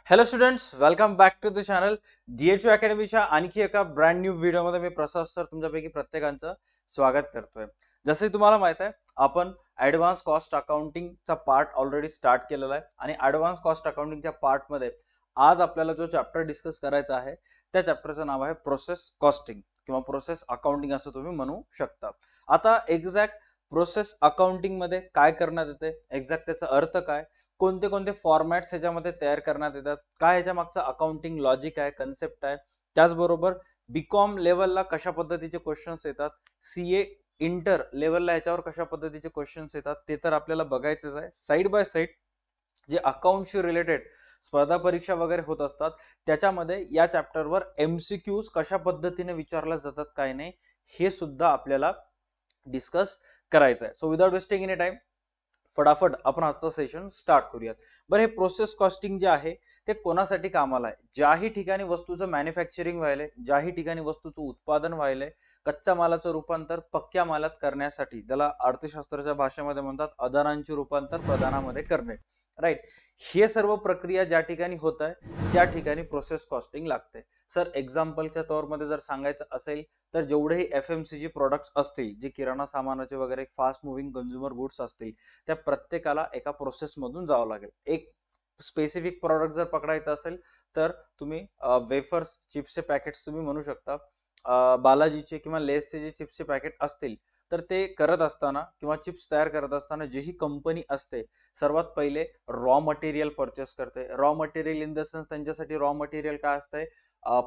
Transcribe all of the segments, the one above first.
Hello students, welcome back to the channel DHU अकॅडमीच्या आणखी एका ब्रँड न्यू व्हिडिओमध्ये मी प्रसाद सर तुमच्यापैकी प्रत्येकांचं स्वागत करतोय. जसे तुम्हाला माहित आहे, आपण ऍडव्हान्स कॉस्ट अकाउंटिंगचा पार्ट ऑलरेडी स्टार्ट केलेला आहे आणि ऍडव्हान्स कॉस्ट अकाउंटिंगच्या पार्टमध्ये आज आपल्याला जो चॅप्टर डिस्कस करायचा आहे त्या चॅप्टरचं नाव आहे प्रोसेस कॉस्टिंग किंवा प्रोसेस अकाउंटिंग असं तुम्ही म्हणू शकता. आता एक्झॅक्ट प्रोसेस अकाउंटिंग मध्ये काय करण्यात येते, एक्झॅक्ट त्याचा अर्थ काय, कोणते कोणते फॉर्मॅट्स ह्याच्यामध्ये तयार करण्यात येतात, काय ह्याच्या मागचा अकाउंटिंग लॉजिक आहे, कन्सेप्ट आहे, त्याचबरोबर बीकॉम लेवलला कशा पद्धतीचे क्वेश्चन्स येतात, सीए इंटर लेवलला याच्यावर कशा पद्धतीचे क्वेश्चन्स येतात ते तर आपल्याला बघायचंच आहे. साइड बाय साइड जे अकाउंटशी रिलेटेड स्पर्धा परीक्षा वगैरे होत असतात त्याच्यामध्ये या चॅप्टरवर MCQs कशा पद्धतीने विचारल्या जातात काय नाही हे सुद्धा आपल्याला डिस्कस करायचं आहे. So without wasting any time फटाफट आपण आजचा सेशन स्टार्ट करूयात. बरं, हे प्रोसेस कॉस्टिंग जे आहे ते कोणासाठी कामाला आहे? ज्याही ठिकाणी वस्तूचं मॅन्युफॅक्चरिंग व्हायलंय, ज्याही ठिकाणी वस्तूचं उत्पादन व्हायलंय, कच्च्या मालाचं रूपांतर पक्क्या मालात करण्यासाठी, ज्याला अर्थशास्त्राच्या भाषेमध्ये म्हणतात अदानांचे रूपांतर प्रदानामध्ये करणे, राईट. हे सर्व प्रक्रिया ज्या ठिकाणी होत आहे त्या ठिकाणी प्रोसेस कॉस्टिंग लागते. सर एक्झाम्पलच्या तौरमध्ये जर सांगायचं असेल तर जेवढेही FMCG प्रोडक्ट्स असतील, जे किराणा सामानाचे वगैरे फास्ट मुव्हिंग कन्झ्युमर गुड्स असतील, त्या प्रत्येकाला एका प्रोसेस मधून जावं लागेल. एक स्पेसिफिक प्रॉडक्ट जर पकडायचं असेल तर तुम्ही वेफर्स चिप्सचे पॅकेट्स तुम्ही म्हणू शकता. बालाजीचे किंवा लेसचे जे चिप्सचे पॅकेट असतील तर ते करत असताना किंवा चिप्स तयार करत असताना जी ही कंपनी असते सर्वात पहिले रॉ मटेरियल परचेस करते. Raw material in the sense त्यांच्यासाठी रॉ मटेरियल काय असतंय,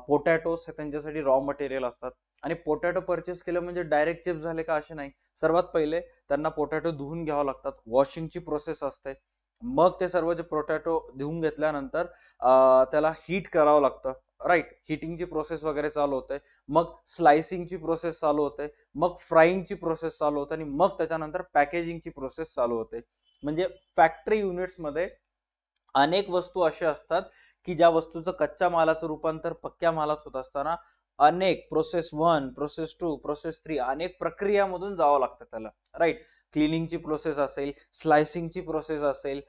पोटॅटोज हे त्यांच्यासाठी रॉ मटेरियल असतात. आणि पोटॅटो परचेस केलं म्हणजे डायरेक्ट चिप्स झाले का असे नाही. सर्वात पहिले त्यांना पोटॅटो धुवून घ्यावं लागतात, वॉशिंगची प्रोसेस असते. मग ते सर्व जे पोटॅटो धुवून घेतल्यानंतर त्याला हीट करावं लागतं, राईट. हिटिंगची प्रोसेस वगैरे चालू होते, मग स्लायसिंगची प्रोसेस चालू होते, मग फ्राईंगची प्रोसेस चालू होते आणि मग त्याच्यानंतर पॅकेजिंगची प्रोसेस चालू होते. म्हणजे फॅक्टरी युनिट्स मध्ये अनेक वस्तू अशा असतात की ज्या वस्तूचं कच्च्या मालाचं रूपांतर पक्क्या मालात होत असताना अनेक प्रोसेस 1, प्रोसेस 2, प्रोसेस 3 अनेक प्रक्रियामधून जावं लागतं त्याला, राईट. क्लिनिंगची प्रोसेस असेल, स्लायसिंगची प्रोसेस असेल,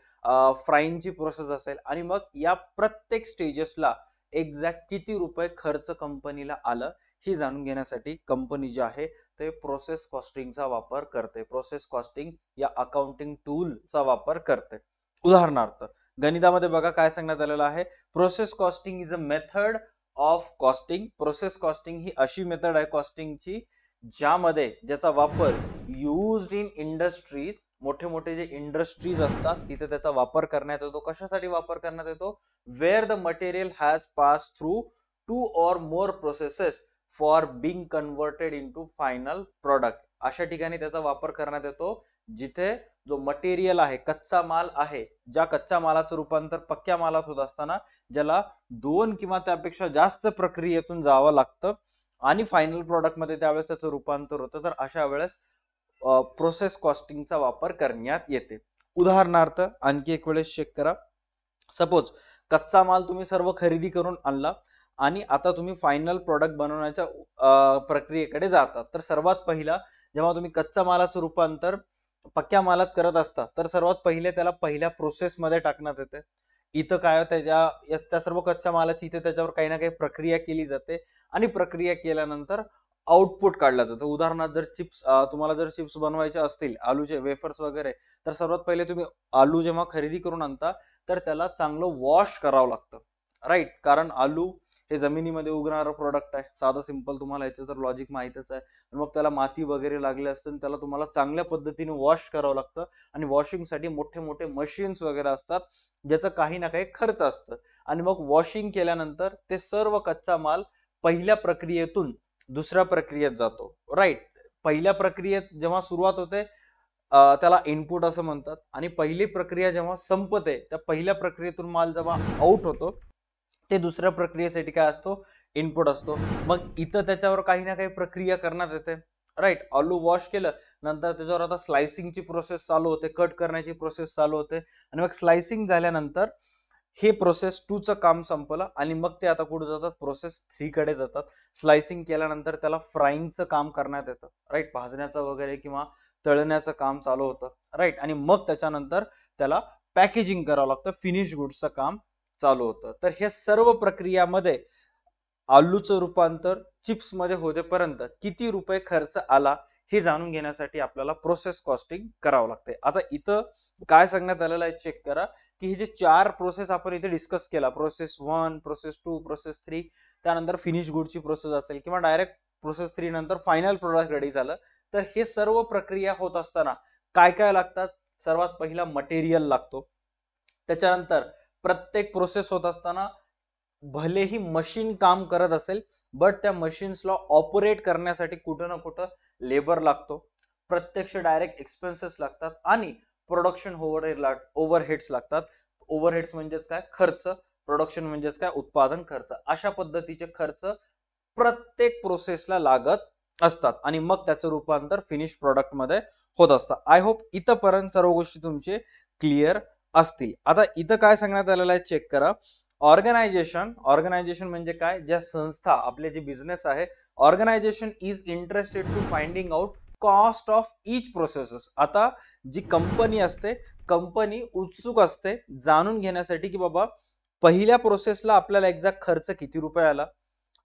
फ्राईंगची प्रोसेस असेल आणि मग या प्रत्येक स्टेजेसला एक्झॅक्ट किती रुपये खर्च कंपनीला आलं हे जाणून घेण्यासाठी कंपनी जी आहे ते प्रोसेस कॉस्टिंगचा वापर करते. प्रोसेस कॉस्टिंग या अकाउंटिंग टूलचा वापर करते. उदाहरणार्थ गणितामध्ये बघा काय सांगण्यात आलेलं आहे, process costing is a method of costing. Process costing ही अशी मेथड आहे कॉस्टिंगची ज्यामध्ये ज्याचा वापर युज्ड इन इंडस्ट्रीज, मोठे मोठे जे इंडस्ट्रीज असतात तिथे त्याचा वापर करण्यात येतो. कशासाठी वापर करण्यात येतो? Where the material has pass through 2 or more processes for being converted into final product. अशा ठिकाणी त्याचा वापर करण्यात येतो जिथे जो मटेरियल आहे, कच्चा माल आहे, ज्या कच्च्या मालाचं रूपांतर पक्क्या मालात होत असताना ज्याला 2 किंवा त्यापेक्षा जास्त प्रक्रियेतून जावं लागतं आणि फायनल प्रोडक्ट मध्ये त्यावेळेस त्याचं रूपांतर होतं, तर अशा वेळेस प्रोसेस कॉस्टिंगचा वापर करण्यात येते. उदाहरणार्थ आणखी एक वेळेस चेक करा. सपोज कच्चा माल तुम्ही सर्व खरेदी करून आणला आणि आता तुम्ही फायनल प्रोडक्ट बनवण्याच्या प्रक्रियेकडे जातात, तर सर्वात पहिला जेव्हा तुम्ही कच्च्या मालाचं रूपांतर पक्क्या मालात करत असता तर सर्वात पहिले त्याला पहिल्या प्रोसेस मध्ये टाकण्यात येते. इथं काय त्या सर्व कच्च्या मालाची इथे त्याच्यावर काही ना काही प्रक्रिया केली जाते आणि प्रक्रिया केल्यानंतर आउटपुट काढला जातो. उदाहरणार्थ जर चिप्स, तुम्हाला जर चिप्स बनवायचे असतील, आलूचे वेफर्स वगैरे, तर सर्वात पहिले तुम्ही आलू जेव्हा खरेदी करून आणता तर त्याला चांगलं वॉश करावं लागतं, राईट. कारण आलू हे जमिनीमध्ये उगणारं प्रोडक्ट आहे. साधं सिंपल तुम्हाला याचं तर लॉजिक माहितच आहे. मग त्याला माती वगैरे लागली असेल त्याला तुम्हाला चांगल्या पद्धतीने वॉश करावं लागतं आणि वॉशिंगसाठी मोठे मोठे मशीन्स वगैरे असतात ज्याचं काही ना काही खर्च असतं. आणि मग वॉशिंग केल्यानंतर ते सर्व कच्चा माल पहिल्या प्रक्रियेतून दुसऱ्या प्रक्रियेत जातो, राईट. पहिल्या प्रक्रियेत जेव्हा सुरुवात होते त्याला इनपुट असं म्हणतात आणि पहिली प्रक्रिया जेव्हा संपते त्या पहिल्या प्रक्रियेतून माल जेव्हा आउट होतो ते दुसऱ्या प्रक्रियेसाठी काय असतो, इनपुट असतो. मग इथं त्याच्यावर काही ना काही प्रक्रिया करण्यात येते, राईट. आलू वॉश केलं नंतर त्याच्यावर आता स्लायसिंगची प्रोसेस चालू होते, कट करण्याची प्रोसेस चालू होते आणि मग स्लायसिंग झाल्यानंतर हे प्रोसेस 2 चं काम संपलं आणि मग ते आता कुठे जातात, प्रोसेस 3 कडे जातात. स्लायसिंग केल्यानंतर त्याला फ्राईंगचं काम करण्यात येतं, राईट. भाजण्याचं वगैरे किंवा तळण्याचं काम चालू होतं, राईट. आणि मग त्याच्यानंतर त्याला पॅकेजिंग करावं लागतं, फिनिश गुड्सचं काम चालू होतं. तर हे सर्व प्रक्रियामध्ये आलूचं रूपांतर चिप्स मध्ये होतेपर्यंत किती रुपये खर्च आला हे जाणून घेण्यासाठी आपल्याला प्रोसेस कॉस्टिंग करावं लागते. आता इथं काय सांगण्यात आलेलं आहे चेक करा की हे जे 4 प्रोसेस आपण इथे डिस्कस केला, प्रोसेस 1, प्रोसेस 2, प्रोसेस 3, त्यानंतर फिनिश गुडची प्रोसेस असेल किंवा डायरेक्ट प्रोसेस 3 नंतर फायनल प्रोडक्ट रेडी झालं, तर हे सर्व प्रक्रिया होत असताना काय काय लागतात? सर्वात पहिला मटेरियल लागतो. त्याच्यानंतर प्रत्येक प्रोसेस होत असताना भलेही मशीन काम करत असेल बट त्या मशीन्सला ऑपरेट करण्यासाठी कुठं ना कुठं लेबर लागतो. प्रत्यक्ष डायरेक्ट एक्सपेन्सेस लागतात आणि प्रोडक्शन ओव्हरहेड्स लागतात. ओव्हरहेड्स म्हणजेच काय? खर्च. प्रोडक्शन म्हणजेच काय? उत्पादन खर्च. अशा पद्धतीचे खर्च प्रत्येक प्रोसेसला लागत असतात आणि मग त्याचं रूपांतर फिनिश प्रोडक्ट मध्ये होत असतं. आय होप इथपर्यंत सर्व गोष्टी तुमचे क्लिअर असतील. आता इथं काय सांगण्यात आलेलं आहे चेक करा. ऑर्गनायझेशन म्हणजे काय? ज्या संस्था, आपले जे बिझनेस आहे, organisation is interested to finding out cost of each processes. आता जी कंपनी असते, कंपनी उत्सुक असते जाणून घेण्यासाठी की बाबा पहिल्या प्रोसेसला आपल्याला एक्झॅक्ट खर्च किती रुपये आला,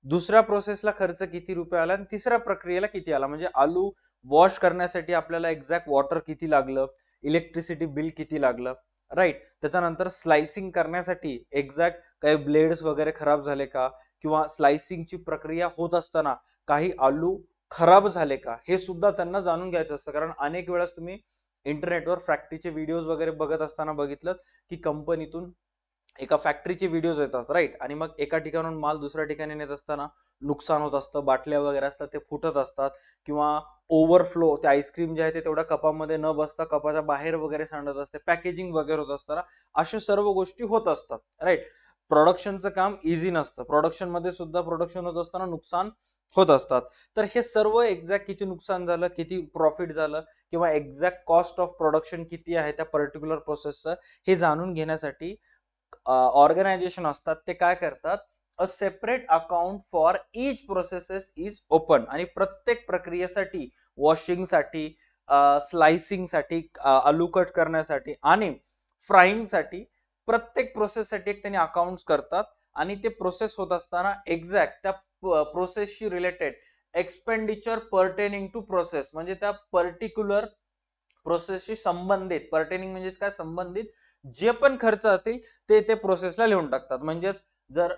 दुसऱ्या प्रोसेसला खर्च किती रुपये आला आणि तिसऱ्या प्रक्रियेला किती आला. म्हणजे आलू वॉश करण्यासाठी आपल्याला एक्झॅक्ट वॉटर किती लागलं, इलेक्ट्रिसिटी बिल किती लागलं, राईट. त्याच्यानंतर स्लाइसिंग करण्यासाठी एक्झॅक्ट काही ब्लेड्स वगैरे खराब झाले का, किंवा स्लाइसिंगची प्रक्रिया होत असताना काही आलू खराब झाले का, हे सुद्धा त्यांना जाणून घ्यायचं असतं. कारण अनेक वेळेस तुम्ही इंटरनेटवर फॅक्टरीचे व्हिडिओज वगैरे बघत असताना बघितलं की कंपनीतून एका फॅक्टरीचे व्हिडिओज येतात, राईट. आणि मग एका ठिकाणून माल दुसऱ्या ठिकाणी नेत असताना नुकसान होत असतं, बाटल्या वगैरे असतात ते फुटत असतात, किंवा ओव्हरफ्लो, ते आईस्क्रीम जे आहे ते तेवढ्या कपामध्ये न बसता कपाच्या बाहेर वगैरे सांडत असते, पॅकेजिंग वगैरे होत असताना अशा सर्व गोष्टी होत असतात, राईट. प्रोडक्शनचं काम इझी नसतं, प्रोडक्शन मध्ये सुद्धा प्रोडक्शन होत असताना नुकसान होत असतात. तर हे सर्व एक्झॅक्ट किती नुकसान झालं, किती प्रॉफिट झालं, किंवा एक्झॅक्ट कॉस्ट ऑफ प्रोडक्शन किती आहे त्या पर्टिक्युलर प्रोसेसचं, हे जाणून घेण्यासाठी ऑर्गनायझेशन असतात ते काय करतात, a separate account for each processes is open. आणि प्रत्येक प्रक्रियेसाठी, वॉशिंग साठी, स्लाइसिंग साठी, आलू कट करण्यासाठी आणि फ्राईंग साठी, प्रत्येक प्रोसेस साठी एक त्यांनी अकाउंट करतात. आणि ते प्रोसेस होत असताना एक्झॅक्ट त्या प्रोसेसशी related expenditure pertaining to process, म्हणजे त्या पर्टिक्युलर प्रोसेसशी संबंधित, पर्टेनिंग म्हणजे काय? संबंधित जे पण खर्च असतील ते प्रोसेसला लिहून टाकतात. म्हणजेच जर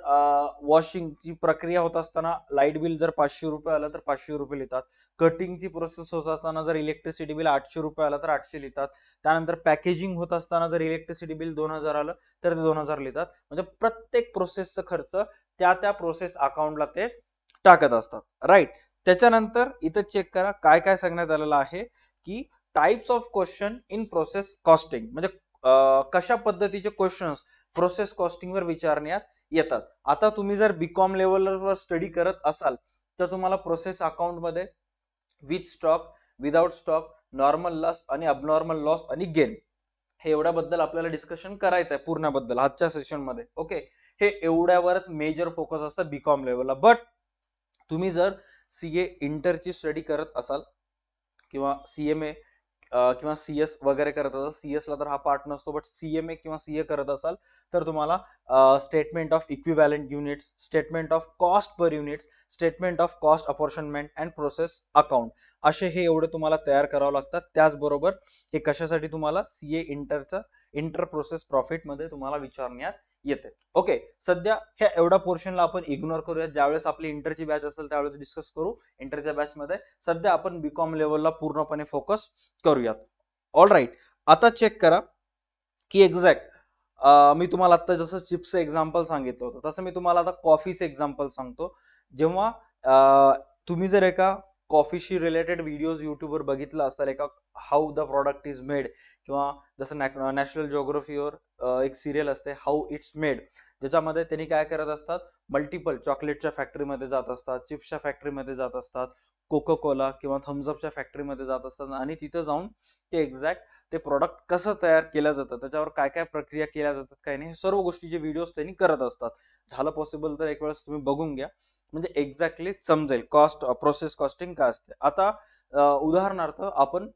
वॉशिंगची प्रक्रिया होत असताना लाईट बिल जर 500 रुपये आलं तर 500 रुपये लिहितात. कटिंगची प्रोसेस होत असताना जर इलेक्ट्रिसिटी बिल 800 रुपये आलं तर 800 लिहितात. त्यानंतर पॅकेजिंग होत असताना जर इलेक्ट्रिसिटी बिल 2000 आलं तर ते 2000 लिहितात. म्हणजे प्रत्येक प्रोसेसचा खर्च त्या त्या प्रोसेस अकाउंटला ते टाकत असतात, राईट. त्याच्यानंतर इथं चेक करा काय काय सांगण्यात आलेलं आहे की types of question in process costing. म्हणजे कशा पद्धतीचे क्वेश्चन्स प्रोसेस कॉस्टिंग वर विचारण्यात येतात. आता तुम्ही जर बीकॉम लेवलवर स्टडी करत असाल तर तुम्हाला प्रोसेस अकाउंट मध्ये with stock, without stock, normal loss आणि अबनॉर्मल लॉस आणि गेन, हे एवढ्याबद्दल आपल्याला डिस्कशन करायचं आहे पूर्णबद्दल आजच्या सेशन मध्ये. ओके, हे एवढ्यावरच मेजर फोकस असतं बीकॉम लेवलला. बट तुम्ही जर सीए इंटरची स्टडी करत असाल किंवा सीएमए किंवा सीएस वगैरे करत असाल, सीएस ला तर हा पार्ट नसतो, बट सीएमए किंवा सीए करत असाल तर तुम्हाला statement of equivalent units, statement of cost per units, statement of cost apportionment and process account, असे हे एवढे तुम्हाला तयार करावं लागतात. त्याचबरोबर हे कशासाठी तुम्हाला सीए इंटरचा इंटर प्रोसेस प्रॉफिट मध्ये तुम्हाला विचारण्यात येते. ओके, सध्या ह्या एवढा पोर्शनला आपण इग्नोर करूया. ज्यावेळेस आपली इंटरची बॅच असेल त्यावेळेस डिस्कस करू इंटरच्या बॅच मध्ये. सध्या आपण बीकॉम लेवलला पूर्णपणे फोकस करूयात. ऑल राईट, आता चेक करा की एक्झॅक्ट मी तुम्हाला आता जसं चिप्सचं एक्झाम्पल सांगितलं होतं तसं मी तुम्हाला आता कॉफीचं एक्झाम्पल सांगतो. जेव्हा तुम्ही जर एका कॉफीशी रिलेटेड व्हिडिओज युट्यूबवर बघितला असाल, एका how the product is made, किंवा जसं नॅशनल जिओग्राफीवर एक सिरियल असते हाऊ इट्स मेड, ज्याच्यामध्ये त्यांनी काय करत असतात, मल्टिपल चॉकलेटच्या फॅक्टरीमध्ये जात असतात, चिप्सच्या फॅक्टरीमध्ये जात असतात, कोका कोला किंवा थम्सअपच्या फॅक्टरीमध्ये जात असतात आणि तिथं जाऊन ते एक्झॅक्ट ते प्रोडक्ट कसं तयार केलं जातं, त्याच्यावर काय काय प्रक्रिया केल्या जातात, काय नाही, हे सर्व गोष्टीचे व्हिडिओज त्यांनी करत असतात. झालं पॉसिबल तर एक वेळेस तुम्ही बघून घ्या, म्हणजे एक्झॅक्टली समजेल कॉस्ट प्रोसेस कॉस्टिंग काय असते. आता उदाहरणार्थ आपण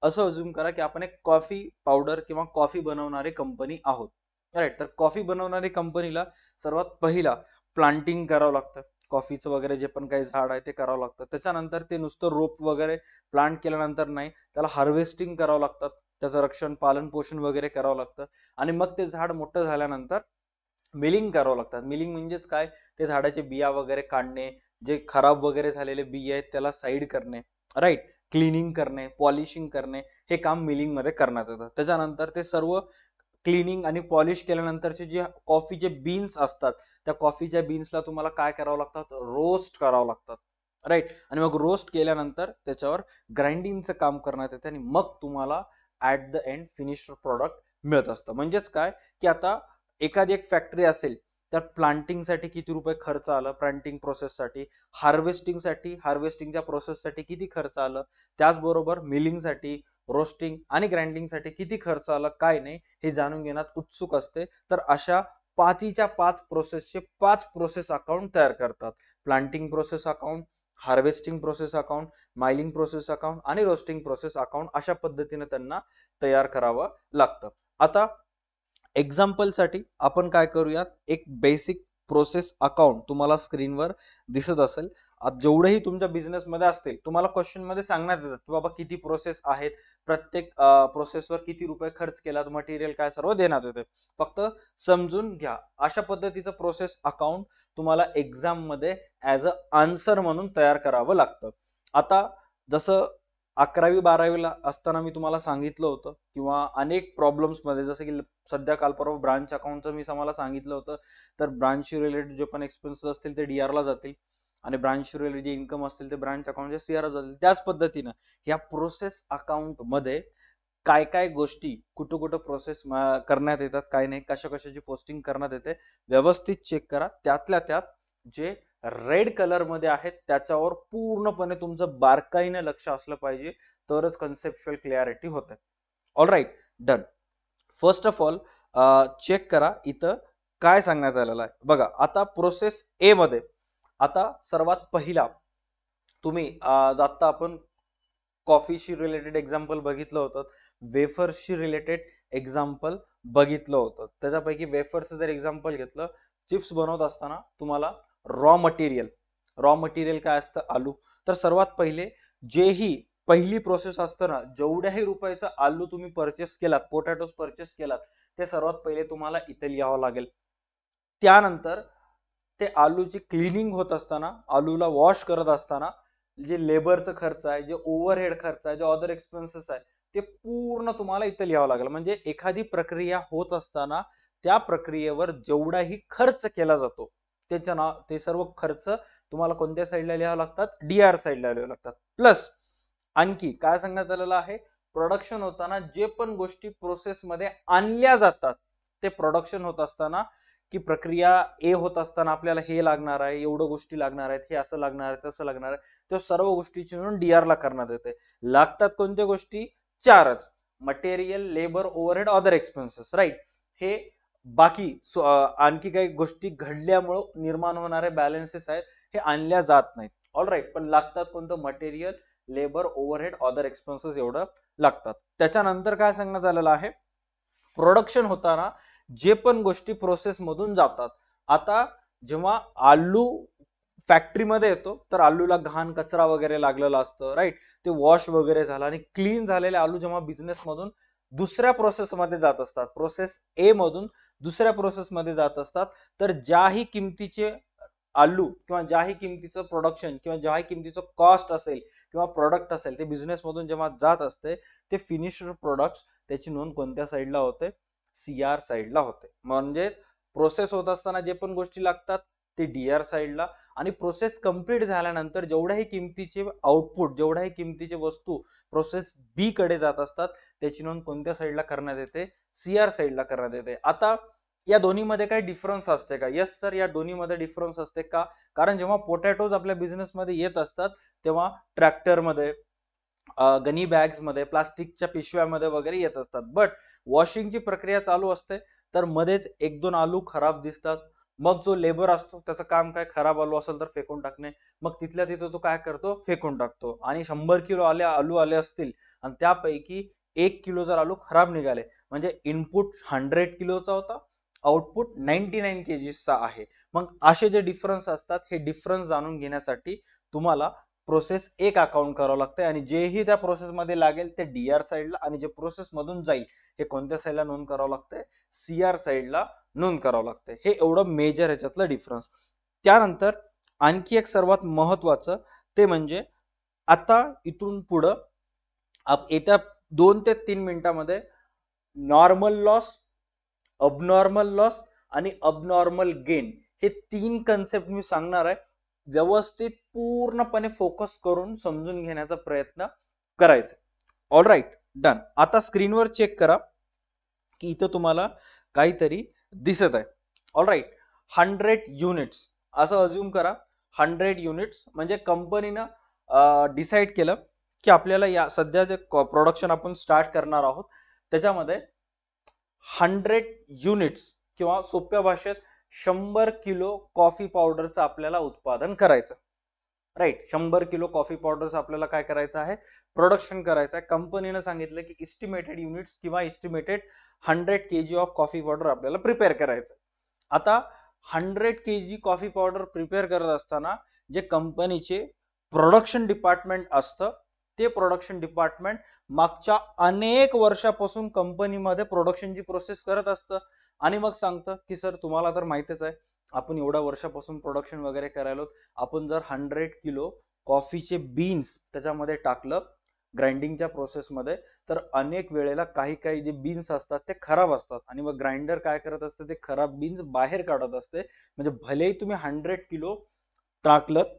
असं अज्युम करा की आपण एक कॉफी पावडर किंवा कॉफी बनवणारी कंपनी आहोत. राईट. तर कॉफी बनवणारी कंपनीला सर्वात पहिला प्लांटिंग करावं लागतं, कॉफीचं वगैरे जे पण काही झाड आहे ते करावं लागतं. त्याच्यानंतर ते नुसतं रोप वगैरे प्लांट केल्यानंतर नाही, त्याला हार्वेस्टिंग करावं लागतात, त्याचं रक्षण पालन पोषण वगैरे करावं लागतं. आणि मग ते झाड मोठं झाल्यानंतर मिलिंग करावं लागतात. मिलिंग म्हणजेच काय, ते झाडाचे बिया वगैरे काढणे, जे खराब वगैरे झालेले बिया आहेत त्याला साईड करणे, राईट, क्लिनिंग करणे, पॉलिशिंग करणे, हे काम मिलिंग मध्ये करण्यात येतं. त्याच्यानंतर ते सर्व क्लिनिंग आणि पॉलिश केल्यानंतरचे जे कॉफीचे बीन्स असतात, त्या कॉफीच्या बीन्सला तुम्हाला काय करावं लागतात, रोस्ट करावं लागतात, राईट. आणि मग रोस्ट केल्यानंतर त्याच्यावर ग्राइंडिंगचं काम करण्यात येते आणि मग तुम्हाला at the end finished product मिळत असतं. म्हणजेच काय, की आता एखादी एक फॅक्टरी असेल तर प्लांटिंगसाठी किती रुपये खर्च आलं, प्लांटिंग प्रोसेससाठी, हार्वेस्टिंगच्या प्रोसेससाठी किती खर्च आलं, त्याचबरोबर मिलिंगसाठी, रोस्टिंग आणि ग्राइंडिंगसाठी किती खर्च आला, काय नाही, हे जाणून घेण्यात उत्सुक असते. तर अशा पाचीच्या 5 प्रोसेसचे 5 प्रोसेस अकाउंट तयार करतात. Planting process account, harvesting process account, milling process account आणि रोस्टिंग प्रोसेस अकाउंट, अशा पद्धतीने त्यांना तयार करावं लागतं. आता एक्झाम्पल साठी आपण काय करूयात, एक बेसिक प्रोसेस अकाउंट तुम्हाला स्क्रीनवर दिसत असेल. जेवढेही तुमच्या बिझनेस मध्ये असतील तुम्हाला क्वेश्चन मध्ये सांगण्यात येतात की बाबा किती प्रोसेस आहेत, प्रत्येक प्रोसेसवर किती रुपये खर्च केला, मटेरियल काय, सर्व देण्यात येते. फक्त समजून घ्या. अशा पद्धतीचं प्रोसेस अकाउंट तुम्हाला एक्झाम मध्ये ऍज अ आन्सर म्हणून तयार करावं लागतं. आता जसं 11वी-12वीला असताना मी तुम्हाला सांगितलं होतं, किंवा अनेक प्रॉब्लेम्स मध्ये, जसं की सध्या काल परवा ब्रांच अकाउंटचं मी तुम्हाला सांगितलं होतं, तर ब्रांचशी रिलेटेड जे पण एक्सपेन्सेस असतील ते डीआर ला जातील आणि ब्रांचशी रिलेटेड जे इन्कम असतील ते ब्रांच अकाउंटच्या सीआर ला जातील. त्याच पद्धतीनं या प्रोसेस अकाउंट मध्ये काय काय गोष्टी कुठं कुठं प्रोसेस करण्यात येतात, काय नाही, कशा कशाची पोस्टिंग करण्यात येते, व्यवस्थित चेक करा. त्यातल्या त्यात जे रेड कलर मध्ये आहेत त्याच्यावर पूर्णपणे तुमचं बारकाईने लक्ष असलं पाहिजे, तरच कन्सेप्च्युअल क्लॅरिटी होते. All right, done. First of all check करा इथं काय सांगण्यात आलेलं आहे. बघा, आता प्रोसेस ए मध्ये आता सर्वात पहिला तुम्ही आता आपण कॉफीशी रिलेटेड एक्झाम्पल बघितलं होतं, वेफर्सशी रिलेटेड एक्झाम्पल बघितलं होतं. त्याच्यापैकी वेफर्सचं जर एक्झाम्पल घेतलं, चिप्स बनवत असताना तुम्हाला रॉ मटेरियल काय असतं, आलू. तर सर्वात पहिले जेही पहिली प्रोसेस असताना जेवढ्याही रुपयाचं आलू तुम्ही परचेस केलात, पोटॅटोज परचेस केलात, ते सर्वात पहिले तुम्हाला इथे लिहावं लागेल. त्यानंतर ते आलूची क्लिनिंग होत असताना, आलूला वॉश करत असताना जे लेबरचा खर्च आहे, जे ओव्हरहेड खर्च आहे, जे अदर एक्सपेन्सेस आहे, ते पूर्ण तुम्हाला इथं लिहावं लागेल. म्हणजे एखादी प्रक्रिया होत असताना त्या प्रक्रियेवर जेवढाही खर्च केला जातो ते सर्व खर्च तुम्हाला कोणत्या साईडला लिहावं लागतात, डीआर साईडला लिहावं लागतात. प्लस आणखी काय सांगण्यात आलेलं आहे, प्रोडक्शन होताना जे पण गोष्टी प्रोसेस मध्ये आणल्या जातात, ते प्रोडक्शन होत असताना, की प्रक्रिया ए होत असताना आपल्याला हे लागणार आहे, एवढं गोष्टी लागणार आहेत, हे असं लागणार आहे, तसं लागणार आहे, तर सर्व गोष्टीची नोंद डीआर ला करण्यात येते. लागतात कोणत्या गोष्टी, 4च: material, labour, overhead, other expenses, right. हे बाकी आणखी काही गोष्टी घडल्यामुळे निर्माण होणारे बॅलन्सेस आहेत, हे आणल्या जात नाहीत. ऑल राईट, पण लागतात कोणतं, material, labour, overhead, other expenses, एवढं लागतात. त्याच्यानंतर काय सांगण्यात आलेलं आहे, प्रोडक्शन होताना जे पण गोष्टी प्रोसेस मधून जातात. आता जेव्हा आलू फॅक्टरीमध्ये येतो तर आलूला घाण कचरा वगैरे लागलेला असतं, राईट. ते वॉश वगैरे झालं आणि क्लीन झालेले आलू जेव्हा बिझनेस मधून दुसऱ्या प्रोसेस मध्ये जात असतात, प्रोसेस ए मधून दुसऱ्या प्रोसेस मध्ये जात असतात, तर ज्याही किमतीचे आलू किंवा ज्याही किमतीचं प्रोडक्शन किंवा ज्याही किमतीचं कॉस्ट असेल किंवा प्रोडक्ट असेल, ते बिझनेस मधून जेव्हा जात असते, ते फिनिश्ड प्रोडक्ट, त्याची नोंद कोणत्या साईडला होते, सीआर साईडला होते. म्हणजे प्रोसेस होत असताना जे पण गोष्टी लागतात ते डीआर साईडला, आणि प्रोसेस कंप्लीट झाल्यानंतर जेवढ्याही किमतीचे आउटपुट, जेवढ्याही किमतीचे वस्तू प्रोसेस बी कडे जात असतात, त्याची नोंद कोणत्या साईडला करण्यात येते, सीआर साईडला करण्यात येते. आता या दोन्हीमध्ये काही डिफरन्स असते का? यस सर, या दोन्हीमध्ये डिफरन्स असते का? कारण जेव्हा पोटॅटोज आपल्या बिझनेस मध्ये येत असतात तेव्हा ट्रॅक्टर मध्ये, गनी बॅग्स मध्ये, प्लास्टिकच्या पिशव्यामध्ये वगैरे येत असतात. बट वॉशिंगची प्रक्रिया चालू असते तर मध्येच 1-2 आलू खराब दिसतात. मग जो लेबर असतो त्याचं काम काय, खराब आलू असेल तर फेकून टाकणे. मग तिथल्या तिथं तो काय करतो, फेकून टाकतो. आणि 100 किलो आलू आले असतील आणि त्यापैकी 1 किलो जर आलू खराब निघाले, म्हणजे इनपुट 100 किलोचा होता आउटपुट 99 केजीसचा आहे. मग असे जे डिफरन्स असतात हे डिफरन्स जाणून घेण्यासाठी तुम्हाला प्रोसेस एक अकाउंट करावं लागतंय आणि जेही त्या प्रोसेस मध्ये लागेल ते डीआर साइडला आणि जे प्रोसेस मधून जाईल हे कोणत्या साइडला नोंद करावं लागतंय, सीआर साइडला नोंद करावं लागतंय. हे एवढं मेजर ह्याच्यातलं डिफरन्स. त्यानंतर आणखी एक सर्वात महत्वाचं ते म्हणजे आता इथून पुढं येत्या 2 ते 3 मिनिटांमध्ये नॉर्मल लॉस, अबनॉर्मल लॉस आणि अबनॉर्मल गेन हे 3 कन्सेप्ट मी सांगणार आहे. व्यवस्थित पूर्णपणे फोकस करून समजून घेण्याचा प्रयत्न करायचा. All right, done. आता स्क्रीनवर चेक करा की इथं तुम्हाला काहीतरी दिसत आहे. ऑल राईट, 100 युनिट्स असं अज्युम करा. 100 युनिट्स म्हणजे कंपनीनं डिसाइड केलं की आपल्याला या सध्या जे प्रोडक्शन आपण स्टार्ट करणार आहोत त्याच्यामध्ये 100 युनिट्स किंवा सोप्या भाषेत 100 किलो कॉफी पावडरचं आपल्याला उत्पादन करायचं. राईट, 100 किलो कॉफी पावडरचं आपल्याला काय करायचं आहे, प्रोडक्शन करायचं आहे. कंपनीनं सांगितलं की इस्टिमेटेड युनिट्स किंवा estimated 100 KG of coffee powder आपल्याला प्रिपेअर करायचं. आता 100 केजी कॉफी पावडर प्रिपेअर करत असताना जे कंपनीचे प्रोडक्शन डिपार्टमेंट असतं ते प्रोडक्शन डिपार्टमेंट मागच्या अनेक वर्षापासून कंपनीमध्ये प्रोडक्शनची प्रोसेस करत असतं आणि मग सांगतं की सर तुम्हाला तर माहितीच आहे आपण एवढ्या वर्षापासून प्रोडक्शन वगैरे करायलो, आपण जर 100 किलो कॉफीचे बीन्स त्याच्यामध्ये टाकलं ग्राइंडिंगच्या प्रोसेसमध्ये तर अनेक वेळेला काही जे बीन्स असतात ते खराब असतात आणि मग ग्राइंडर काय करत असते, ते खराब बीन्स बाहेर काढत असते. म्हणजे भलेही तुम्ही 100 किलो टाकलं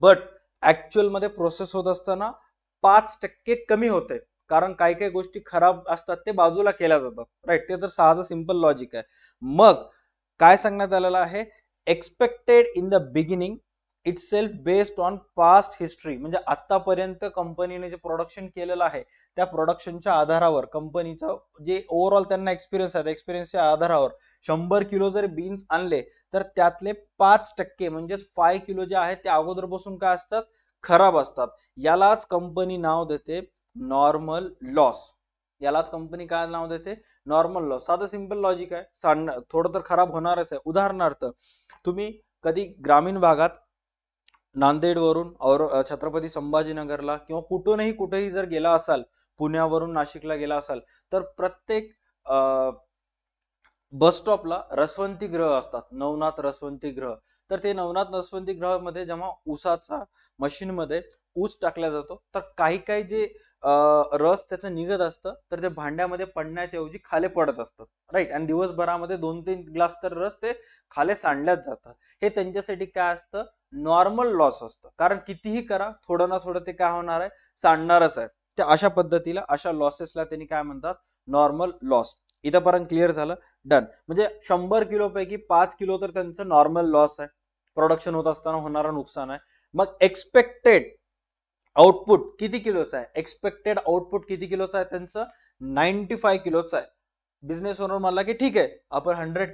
बट ऍक्च्युअल मध्ये प्रोसेस होत असताना 5% कमी होते, कारण काही गोष्टी खराब असतात ते बाजूला केल्या जातात. राईट, ते तर साधं सिंपल लॉजिक आहे. मग काय सांगण्यात आलेलं आहे, expected in the beginning itself based on past history. म्हणजे आतापर्यंत कंपनीने जे प्रोडक्शन केलेलं आहे त्या प्रोडक्शनच्या आधारावर कंपनीचं जे ओव्हरऑल त्यांना एक्सपिरियन्स आहे, एक्सपिरियन्सच्या आधारावर 100 किलो जर बीन्स आणले तर त्यातले 5% म्हणजे 5 किलो जे आहेत ते अगोदर बसून काय असतात, खराब असतात. यालाच कंपनी नाव देते नॉर्मल लॉस. यालाच कंपनी काय नाव देते, नॉर्मल लॉस. साधं सिंपल लॉजिक आहे, थोडं तर खराब होणारच आहे. उदाहरणार्थ तुम्ही कधी ग्रामीण भागात नांदेड वरून और छत्रपती संभाजीनगरला किंवा कुठेही जर गेला असाल, पुण्यावरून नाशिकला गेला असाल तर प्रत्येक बस स्टॉपला रसवंती ग्रह असतात, नवनाथ रसवंती ग्रह. तर ते नवनाथ रसवंती ग्रहामध्ये जेव्हा ऊसाचा मशीन मध्ये ऊस टाकला जातो तर काही जे रस त्याचं निघत असतं तर ते भांड्यामध्ये पडण्याच्या ऐवजी खाली पडत असतं. राईट, आणि दिवसभरामध्ये 2-3 ग्लास तर रस ते खाली सांडल्याच जातं. हे त्यांच्यासाठी काय असतं, नॉर्मल लॉस असतं. कारण कितीही करा थोडं ना थोडं ते काय होणार आहे, सांडणारच आहे. त्या अशा पद्धतीला अशा लॉसेसला त्यांनी काय म्हणतात, नॉर्मल लॉस. इथंपर्यंत क्लिअर झालं, डन. म्हणजे 100 किलो पैकी 5 किलो तर त्यांचं नॉर्मल लॉस आहे, प्रोडक्शन होत असताना होणारा नुकसान आहे. मग एक्सपेक्टेड आउटपुट किती किलोचा आहे, एक्सपेक्टेड आउटपुट किती किलोचा आहे त्यांचं, 95 किलोचा आहे. बिझनेस ओनर म्हणला की ठीक आहे आपण 100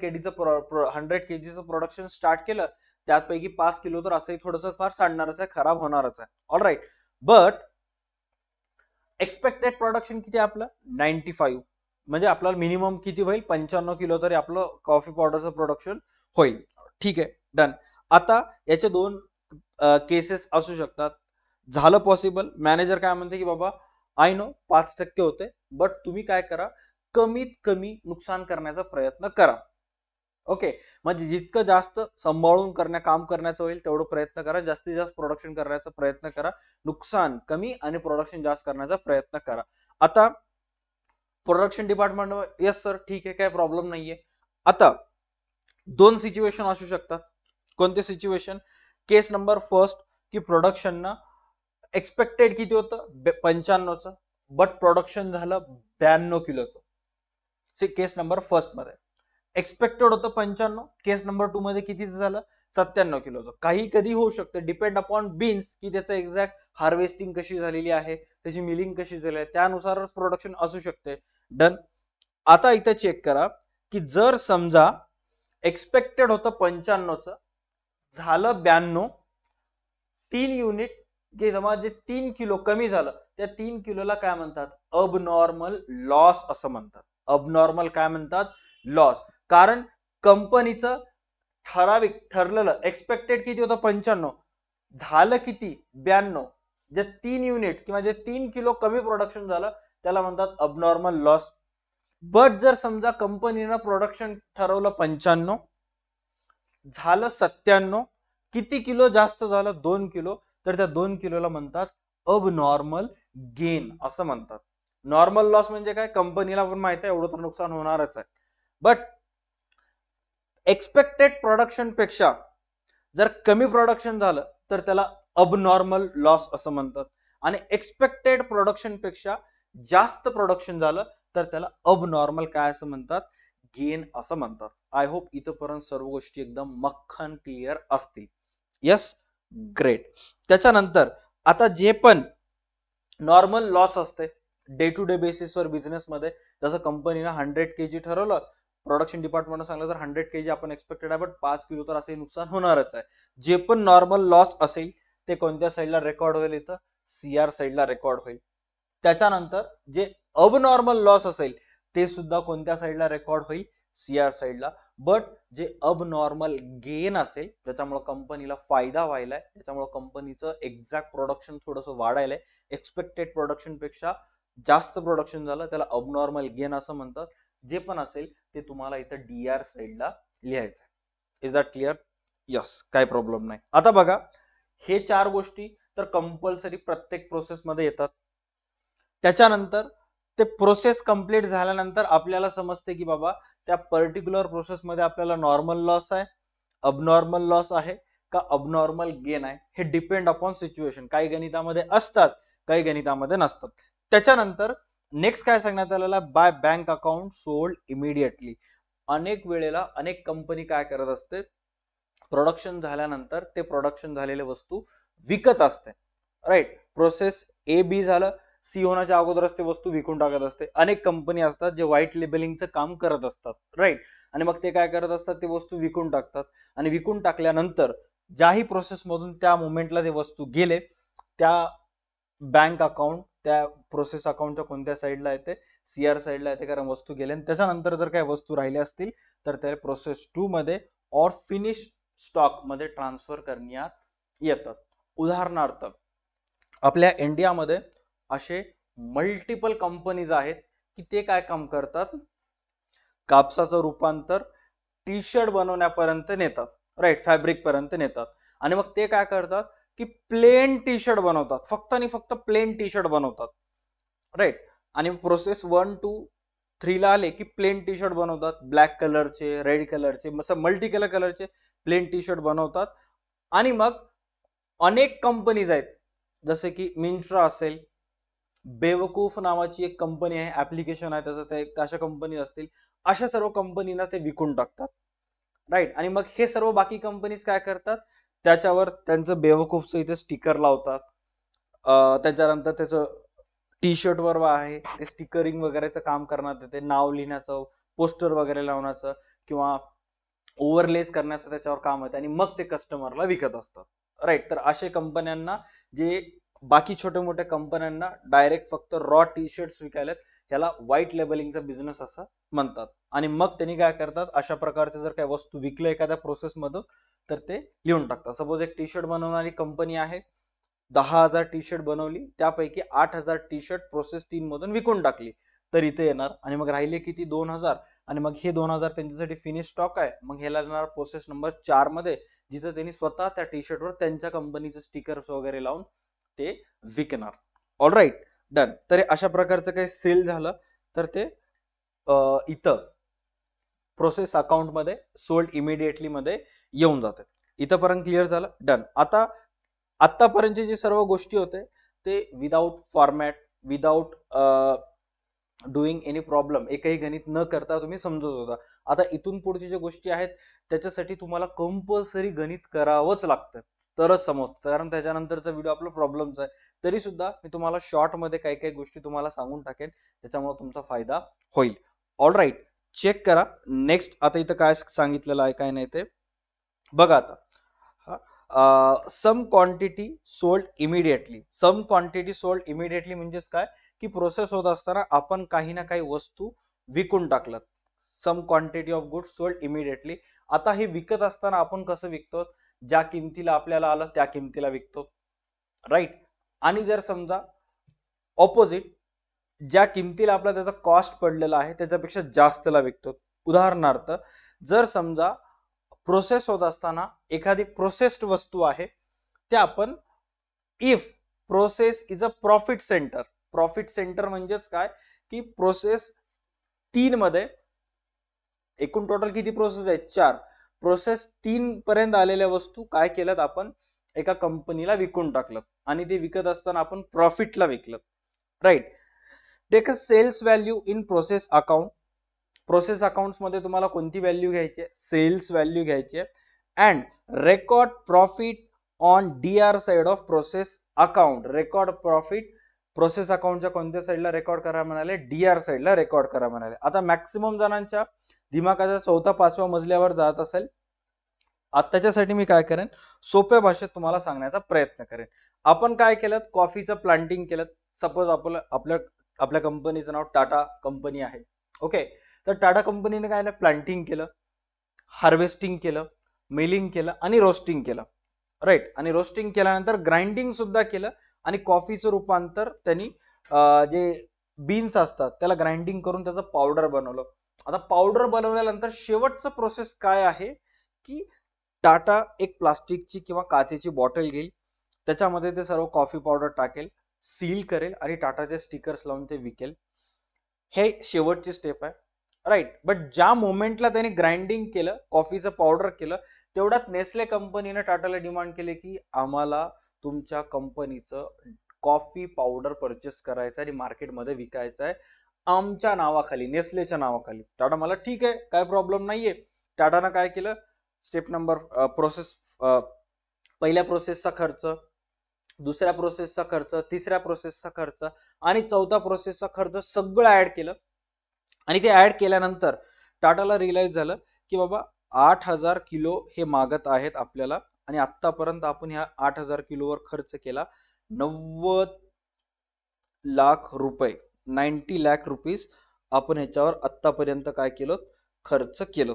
केजीचं प्रोडक्शन स्टार्ट केलं, त्यापैकी 5 किलो तर असंही थोडंसं फार सांडणारच आहे, खराब होणारच आहे. All right, but expected production किती आपलं 95, म्हणजे आपल्याला मिनिमम किती होईल, 95 किलो तरी आपलं कॉफी पावडरचं प्रोडक्शन होईल. ठीक आहे, डन. आता याचे 2 केसेस असू शकतात. झालं पॉसिबल, मॅनेजर काय म्हणते की बाबा आय नो 5% होते बट तुम्ही काय करा, कमीत कमी नुकसान करण्याचा प्रयत्न करा. ओके, म्हणजे जितकं जास्त सांभाळून काम करण्याचं होईल तेवढं प्रयत्न करा, जास्तीत जास्त प्रोडक्शन करण्याचा प्रयत्न करा, नुकसान कमी आणि प्रोडक्शन जास्त करण्याचा प्रयत्न करा. आता प्रोडक्शन डिपार्टमेंट, यस सर ठीक आहे, काय प्रॉब्लेम नाहीये. आता 2 सिच्युएशन असू शकतात. कोणते सिच्युएशन, केस नंबर फर्स्ट की प्रोडक्शन ना एक्सपेक्टेड किती होतं 95चं बट प्रोडक्शन झालं 92 किलोचं. केस नंबर फर्स्ट मध्ये एक्सपेक्टेड होतं 95, केस नंबर 2 मध्ये किती झालं 97 किलोचं. काही कधी होऊ शकतं, डिपेंड अपॉन बीन्स की त्याचं एक्झॅक्ट हार्वेस्टिंग कशी झालेली आहे, त्याची मिलिंग कशी झाली आहे, त्यानुसारच प्रोडक्शन असू शकते. डन. आता इथं चेक करा की जर समजा एक्सपेक्टेड होतं 95चं, झालं 92, 3 युनिट जे 3 किलो कमी झालं, त्या 3 किलोला काय म्हणतात, अबनॉर्मल लॉस असं म्हणतात. अबनॉर्मल काय म्हणतात, लॉस. कारण कंपनीचं ठराविक ठरलेलं एक्सपेक्टेड किती होतं 95, झालं किती 92, जे 3 युनिट किंवा जे 3 किलो कमी प्रोडक्शन झालं त्याला म्हणतात अबनॉर्मल लॉस. बट जर समजा कंपनीनं प्रोडक्शन ठरवलं 95, झालं 97, किती किलो जास्त झालं 2 किलो, तर त्या 2 किलोला म्हणतात अबनॉर्मल गेन असं म्हणतात. नॉर्मल लॉस म्हणजे काय, कंपनीला पण माहिती आहे एवढं तर नुकसान होणारच आहे, बट एक्सपेक्टेड प्रोडक्शन पेक्षा जर कमी प्रोडक्शन झालं तर त्याला अबनॉर्मल लॉस असं म्हणतात, आणि एक्सपेक्टेड प्रोडक्शन पेक्षा जास्त प्रोडक्शन झालं तर त्याला अबनॉर्मल काय असं म्हणतात, गेन असं म्हणतात. आय होप इथपर्यंत सर्व गोष्टी एकदम मक्खन क्लिअर असतील. Yes, great. त्याच्यानंतर आता जे पण नॉर्मल लॉस असते डे टू डे बेसिसवर बिझनेस मध्ये, जसं कंपनीनं 100 kg ठरवलं, प्रोडक्शन डिपार्टमेंट सांगलं तर 100 kg आपण एक्सपेक्टेड आहे, बट 5 किलो तर असं नुकसान होणारच आहे. जे पण नॉर्मल लॉस असेल ते कोणत्या साईडला रेकॉर्ड होईल, इथं सीआर साईडला रेकॉर्ड होईल. त्याच्यानंतर जे अबनॉर्मल लॉस असेल ते सुद्धा कोणत्या साईडला रेकॉर्ड होईल, सीआर साईडला. बट जे अबनॉर्मल गेन असेल, त्याच्यामुळे कंपनीला फायदा व्हायलाय, त्याच्यामुळे कंपनीचं एक्झॅक्ट प्रोडक्शन थोडंसं वाढायलंय, एक्सपेक्टेड प्रोडक्शन पेक्षा जास्त प्रोडक्शन झालं त्याला अबनॉर्मल गेन असं म्हणतात. जे पण असेल ते तुम्हाला इथं डीआर साईडला लिहायचं आहे. Is that clear? यस, काय प्रॉब्लेम नाही. आता बघा, हे 4 गोष्टी तर कंपल्सरी प्रत्येक प्रोसेस मध्ये येतात. त्याच्यानंतर ते प्रोसेस कंप्लीट झाल्यानंतर आपल्याला समजते की बाबा त्या पर्टिक्युलर प्रोसेस मध्ये आपल्याला नॉर्मल लॉस आहे, अबनॉर्मल लॉस आहे का अबनॉर्मल गेन आहे, हे डिपेंड अपॉन सिच्युएशन. काही गणितामध्ये असतात, काही गणितामध्ये नसतात. त्याच्यानंतर नेक्स्ट काय सांगण्यात आलेला, bye bank account sold immediately. अनेक वेळेला अनेक कंपनी काय करत असते, प्रोडक्शन झाल्यानंतर ते प्रोडक्शन झालेले वस्तू विकत असते. राईट, प्रोसेस ए बी झालं, सी होण्याच्या अगोदरच ते वस्तू विकून टाकत असते. अनेक कंपनी असतात जे व्हाईट लेबलिंगचं काम करत असतात. राईट, आणि मग ते काय करत असतात, ते वस्तू विकून टाकतात, आणि विकून टाकल्यानंतर ज्याही प्रोसेस मधून त्या मोमेंटला ते वस्तू गेले, त्या बँक अकाउंट त्या प्रोसेस अकाउंटच्या कोणत्या साईडला येते, सीआर साईडला येते, कारण वस्तू गेले. आणि त्याच्यानंतर जर काही वस्तू राहिल्या असतील तर त्या प्रोसेस 2 मध्ये और फिनिश स्टॉक मध्ये ट्रान्सफर करण्यात येतात. उदाहरणार्थ आपल्या इंडियामध्ये असे मल्टिपल कंपनीज आहेत की ते काय काम करतात, कापसाचं रूपांतर टी शर्ट बनवण्यापर्यंत नेतात. राईट, फॅब्रिक पर्यंत नेतात, आणि मग ते काय करतात की प्लेन टी शर्ट बनवतात, फक्त आणि फक्त प्लेन टी शर्ट बनवतात. राईट, आणि प्रोसेस 1 2 3 ला आले की प्लेन टी शर्ट बनवतात, ब्लॅक कलरचे, रेड कलरचे, मल्टी कलर कलरचे प्लेन टी शर्ट बनवतात. आणि मग अनेक कंपनीज आहेत, जसे की मिंत्रा असेल, बेवकूफ नावाची एक कंपनी आहे, ऍप्लिकेशन आहे त्याचं, ते अशा कंपनी असतील. अशा सर्व कंपनीना ते विकून टाकतात. राईट, आणि मग हे सर्व बाकी कंपनीज काय करतात, त्याच्यावर त्यांचं बेवकूफचं इथे स्टिकर लावतात. त्याच्यानंतर त्याचं टी शर्ट वर आहे ते स्टिकरिंग वगैरेचं काम करण्यात येते, नाव लिहिण्याचं, पोस्टर वगैरे लावण्याचं किंवा ओव्हरलेस करण्याचं त्याच्यावर काम होते, आणि मग ते कस्टमरला विकत असतात. राईट, तर अशा कंपन्यांना, जे बाकी छोट्या मोठ्या कंपन्यांना डायरेक्ट फक्त रॉ टी शर्ट विकायला, त्याला व्हाईट लेबलिंगचा बिझनेस असं म्हणतात. आणि मग त्यांनी काय करतात, अशा प्रकारचे जर काही वस्तू विकलं एखाद्या प्रोसेस मधून तर ते लिहून टाकतात. सपोज एक टी शर्ट बनवणारी कंपनी आहे, 10,000 टी शर्ट बनवली, त्यापैकी 8,000 टी शर्ट प्रोसेस 3 मधून विकून टाकली, तर इथे येणार. आणि मग राहिले किती, 2,000. आणि मग हे 2,000 त्यांच्यासाठी फिनिश स्टॉक आहे. मग ह्याला येणार प्रोसेस नंबर 4 मध्ये, जिथे त्यांनी स्वतः त्या टी शर्टवर त्यांच्या कंपनीचे स्टिकर्स वगैरे लावून ते विकणार. All right, done. तर अशा प्रकारचं काही सेल झालं तर ते इथं प्रोसेस अकाउंट मध्ये सोल्ड इमिडिएटली मध्ये येऊन जाते. इथंपर्यंत क्लिअर झालं, डन. आता आतापर्यंतचे जे सर्व गोष्टी होते ते without format, without doing any problem, एकही गणित न करता तुम्ही समजत होता. आता इथून पुढची ज्या गोष्टी आहेत त्याच्यासाठी तुम्हाला कंपल्सरी गणित करावंच लागतं, तरच समजतं, कारण त्याच्यानंतरचा व्हिडिओ आपला प्रॉब्लेमचा आहे. तरी सुद्धा मी तुम्हाला शॉर्ट मध्ये काही काही गोष्टी तुम्हाला सांगून टाकेन, त्याच्यामुळे तुमचा फायदा होईल. ऑल राईट, चेक करा. नेक्स्ट आता इथं काय सांगितलेलं आहे काय नाही ते बघा. आता some quantity sold immediately. Some quantity sold immediately म्हणजेच काय की प्रोसेस होत असताना आपण काही ना काही वस्तू विकून टाकलं. Some quantity of goods sold immediately. आता हे विकत असताना आपण कसं विकतो, ज्या किमतीला आपल्याला आलं त्या किमतीला विकतो, राईट. आणि जर समजा ऑपोजिट, ज्या किमतीला आपला त्याचा कॉस्ट पडलेला आहे त्याच्यापेक्षा जास्तला विकतो. उदाहरणार्थ जर समजा प्रोसेस होत असताना एखादी प्रोसेस्ड वस्तू आहे, त्या आपण if process is a profit centre. Profit centre म्हणजेच काय की प्रोसेस 3 मध्ये एकूण टोटल किती प्रोसेस आहेत, 4. प्रोसेस 3 पर्यंत आलेल्या वस्तू काय केल्यात आपण एका कंपनीला विकून टाकलं आणि ते विकत असताना आपण प्रॉफिटला विकलं, right. Take a sales value in process account. Process accounts मध्ये तुम्हाला कोणती व्हॅल्यू घ्यायची आहे, सेल्स व्हॅल्यू घ्यायची आहे. And record profit on DR side of process account. Record profit process अकाउंटच्या कोणत्या साइडला रेकॉर्ड करा म्हणाले, डीआर साइडला रेकॉर्ड करा म्हणाले. आता मॅक्सिमम जणांच्या दिमागाच्या 4-5व्या मजल्यावर जात असेल. आताच्यासाठी मी काय करेन, सोप्या भाषेत तुम्हाला सांगण्याचा प्रयत्न करेन. आपण काय केलं, कॉफीचं प्लांटिंग केलं. सपोज आपल्या कंपनीचं नाव टाटा कंपनी आहे, ओके. तर टाटा कंपनीने काय प्लांटिंग केलं, हार्वेस्टिंग केलं, मिलिंग केलं आणि रोस्टिंग केलं, राईट. आणि रोस्टिंग केल्यानंतर ग्राइंडिंग सुद्धा केलं आणि कॉफीचं रूपांतर त्यांनी जे बीन्स असतात त्याला ग्राइंडिंग करून त्याचं पावडर बनवलं. आता पावडर बनवल्यानंतर शेवटचं प्रोसेस काय आहे की टाटा एक प्लास्टिकची किंवा काचेची बॉटल घेईल, त्याच्यामध्ये ते सर्व कॉफी पावडर टाकेल, सील करेल आणि टाटाचे स्टिकर्स लावून ते विकेल. हे शेवटची स्टेप आहे, राईट. बट ज्या मोमेंटला त्यांनी ग्राइंडिंग केलं, कॉफीचं पावडर केलं, तेवढ्यात नेस्ले कंपनीने टाटाला डिमांड केले की आम्हाला तुमच्या कंपनीचं कॉफी पावडर परचेस करायचं आणि मार्केटमध्ये विकायचं आहे आमच्या नावाखाली, नेस्लेच्या नावाखाली. टाटा मला ठीक आहे, काय प्रॉब्लेम नाहीये. टाटानं काय केलं, स्टेप नंबर प्रोसेस, पहिल्या प्रोसेसचा खर्च, दुसऱ्या प्रोसेसचा खर्च, तिसऱ्या प्रोसेसचा खर्च आणि चौथा प्रोसेसचा खर्च सगळं ऍड केलं. आणि ते ऍड केल्यानंतर टाटाला रिअलाइज झालं की बाबा 8000 किलो हे मागत आहेत आपल्याला आणि आतापर्यंत आपण ह्या 8000 किलोवर खर्च केला 90 लाख रुपये, 90 लाख रुपीज आपण ह्याच्यावर आतापर्यंत काय केलं, खर्च केलं,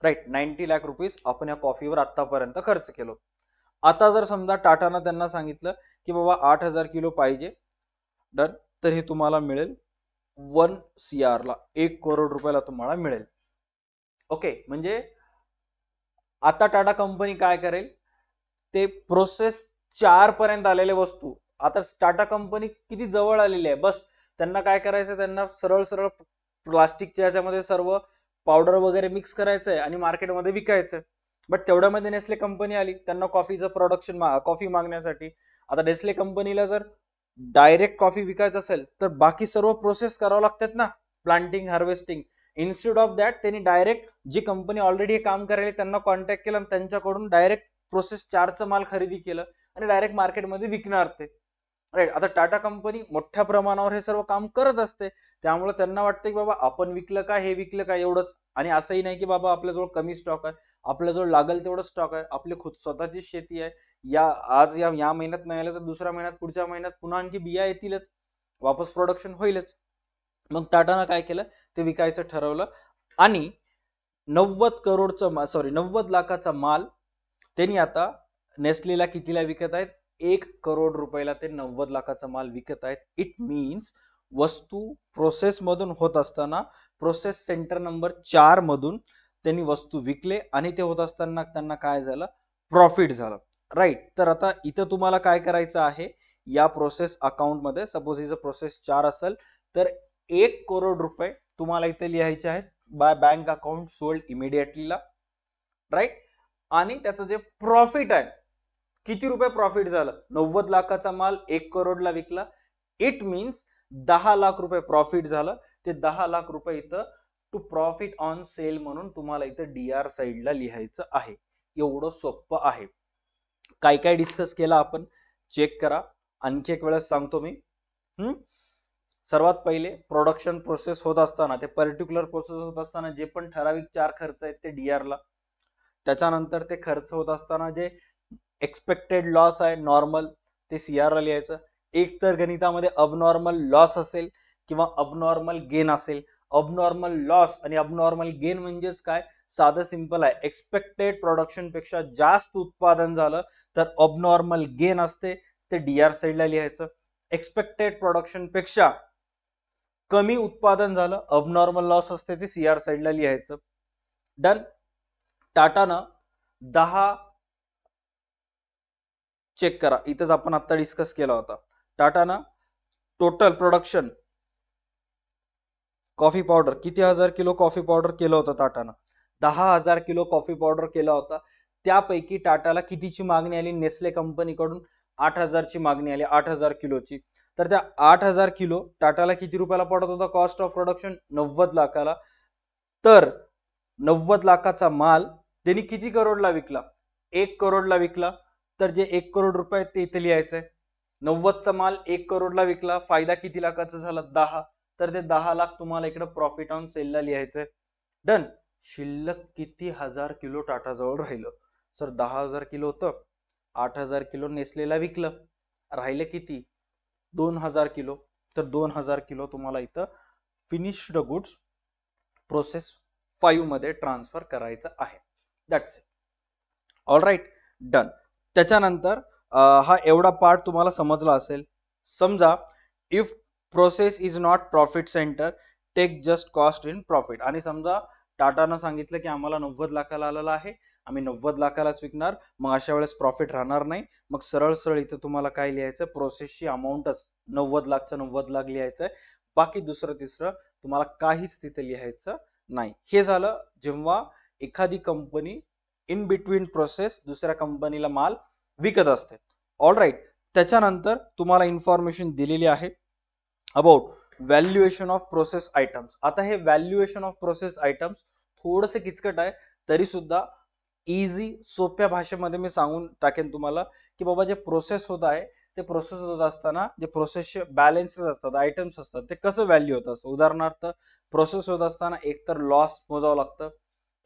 राईट. 90 लाख रुपीज आपण या कॉफीवर आतापर्यंत खर्च केलो. आता जर समजा टाटानं त्यांना सांगितलं की बाबा 8000 किलो पाहिजे, डन, तर हे तुम्हाला मिळेल 1 CR ला, 1 करोड रुपयाला तुम्हाला मिळेल, ओके. म्हणजे आता टाटा कंपनी काय करेल, ते प्रोसेस 4 पर्यंत आलेले वस्तू, आता टाटा कंपनी किती जवळ आलेली आहे, बस त्यांना काय करायचं, त्यांना सरळ सरळ प्लास्टिकच्या याच्यामध्ये सर्व पावडर वगैरे मिक्स करायचंय आणि मार्केटमध्ये विकायचं. बट तेवढ्यामध्ये नेस्ले कंपनी आली, त्यांना कॉफीचं प्रोडक्शन, कॉफी मागण्यासाठी. आता नेस्ले कंपनीला जर डायरेक्ट कॉफी विकायचं असेल तर बाकी सर्व प्रोसेस करावं लागतात ना, planting, harvesting. Instead of that त्यांनी डायरेक्ट जी कंपनी ऑलरेडी हे काम करायला त्यांना कॉन्टॅक्ट केलं आणि त्यांच्याकडून डायरेक्ट प्रोसेस 4चं माल खरेदी केलं आणि डायरेक्ट मार्केटमध्ये विकणार ते, राईट. आता टाटा कंपनी मोठ्या प्रमाणावर हे सर्व काम करत असते, त्यामुळे त्यांना वाटतं की बाबा आपण विकलं का, हे विकलं का, एवढंच. आणि असंही नाही की बाबा आपल्याजवळ कमी स्टॉक आहे, आपल्याजवळ लागेल तेवढं स्टॉक आहे, आपली खुद स्वतःची शेती आहे. आज या महिन्यात नाही आलं तर दुसऱ्या महिन्यात, पुढच्या महिन्यात पुन्हा आणखी बिया येतीलच, वापस प्रोडक्शन होईलच. मग टाटानं काय केलं, ते विकायचं ठरवलं आणि 90 लाखाचा माल त्यांनी आता नेस्लेला कितीला विकत आहेत, 1 करोड रुपयाला ते 90 लाखाचा माल विकत आहेत. इट मीन्स वस्तू प्रोसेस मधून होत असताना प्रोसेस सेंटर नंबर 4 मधून त्यांनी वस्तू विकले आणि ते होत असताना त्यांना काय झालं, प्रॉफिट झालं, राईट. तर आता इथं तुम्हाला काय करायचं आहे, या प्रोसेस अकाउंट मध्ये सपोज इथं प्रोसेस 4 असेल तर 1 करोड रुपये तुम्हाला इथे लिहायचे आहेत बाय बँक अकाउंट सोल्ड इमिडिएटलीला, राईट. आणि त्याचं जे प्रॉफिट आहे, किती रुपये प्रॉफिट झालं, 90 लाखाचा माल 1 करोडला विकला, इट मीन्स 10 लाख रुपये प्रॉफिट झालं. ते 10 लाख रुपये इथं टू प्रॉफिट ऑन सेल म्हणून तुम्हाला इथं डीआर साइडला लिहायचं आहे. एवढं सोपं आहे. काय काय डिस्कस केलं आपण चेक करा, आणखी एक वेळेस सांगतो मी. सर्वात पहिले प्रोडक्शन प्रोसेस होत असताना, ते पर्टिक्युलर प्रोसेस होत असताना जे पण ठराविक 4 खर्च आहेत ते डीआर ला. त्याच्यानंतर ते खर्च होत असताना जे एक्सपेक्टेड लॉस आहे नॉर्मल, ते सीआर ला लिहायचं. एक तर गणितामध्ये अबनॉर्मल लॉस असेल किंवा अबनॉर्मल गेन असेल अबनॉर्मल लॉस आणि अबनॉर्मल गेन म्हणजेच काय, साधं सिंपल आहे, एक्सपेक्टेड प्रोडक्शन पेक्षा जास्त उत्पादन झालं तर अबनॉर्मल गेन असते, ते डीआर साइडला लिहायचं. एक्सपेक्टेड प्रोडक्शन पेक्षा कमी उत्पादन झालं अबनॉर्मल लॉस असते, ते सीआर साइडला लिहायचं. डन. टाटानं 10 चेक करा, इथंच आपण आता डिस्कस केला होता. टाटानं टोटल प्रोडक्शन कॉफी पावडर किती हजार किलो कॉफी पावडर केलं होतं टाटानं, 10,000 किलो कॉफी पावडर केला होता. त्यापैकी टाटाला कितीची मागणी आली, नेस्ले कंपनीकडून 8,000 ची मागणी आली, 8,000 किलोची. तर त्या 8,000 किलो टाटाला किती रुपयाला पडत होता कॉस्ट ऑफ प्रोडक्शन, 90 लाखाला. तर 90 लाखाचा माल त्यांनी किती करोडला विकला, 1 करोडला विकला. तर जे 1 करोड रुपये ते इथे लिहायचंय. 90 चा माल 1 करोडला विकला, फायदा किती लाखाचा झाला, 10. तर ते 10 लाख तुम्हाला इकडे प्रॉफिट ऑन सेलला लिहायचंय. डन. शिल्लक किती हजार किलो टाटा जवळ राहिलं, सर 10,000 किलो होतं, 8,000 किलो नेसलेला विकलं, राहिले किती, 2,000 किलो. तर 2,000 किलो तुम्हाला इथं फिनिश्ड गुड्स प्रोसेस 5 मध्ये ट्रान्सफर करायचं आहे. That's it. All right. Done. त्याच्यानंतर हा एवढा पार्ट तुम्हाला समजला असेल. समजा if process is not profit centre, take just cost in profit. आणि समजा टाटानं सांगितलं की आम्हाला 90 लाखाला आलेला आहे, आम्ही 90 लाखालाच विकणार, मग अशा वेळेस प्रॉफिट राहणार नाही. मग सरळ सरळ इथं तुम्हाला काय लिहायचं, प्रोसेसची अमाऊंटच 90 लाखचं 90 लाख लिहायचंय. बाकी दुसरं तिसरं तुम्हाला काहीच तिथे लिहायचं नाही. हे झालं जेव्हा एखादी कंपनी इन बिटवीन प्रोसेस दुसऱ्या कंपनीला माल विकत असते. All right. त्याच्यानंतर तुम्हाला इन्फॉर्मेशन दिलेली आहे about valuation of process items. आता हे व्हॅल्युएशन ऑफ प्रोसेस आयटम्स थोडंसं किचकट आहे, तरी सुद्धा इझी सोप्या भाषेमध्ये मी सांगून टाकेन तुम्हाला की बाबा जे प्रोसेस होत आहे ते प्रोसेस होत असताना जे प्रोसेसचे बॅलन्सेस असतात, आयटम्स असतात, ते कसं व्हॅल्यू होत असतं. उदाहरणार्थ प्रोसेस होत असताना एकतर लॉस मोजावं लागतं,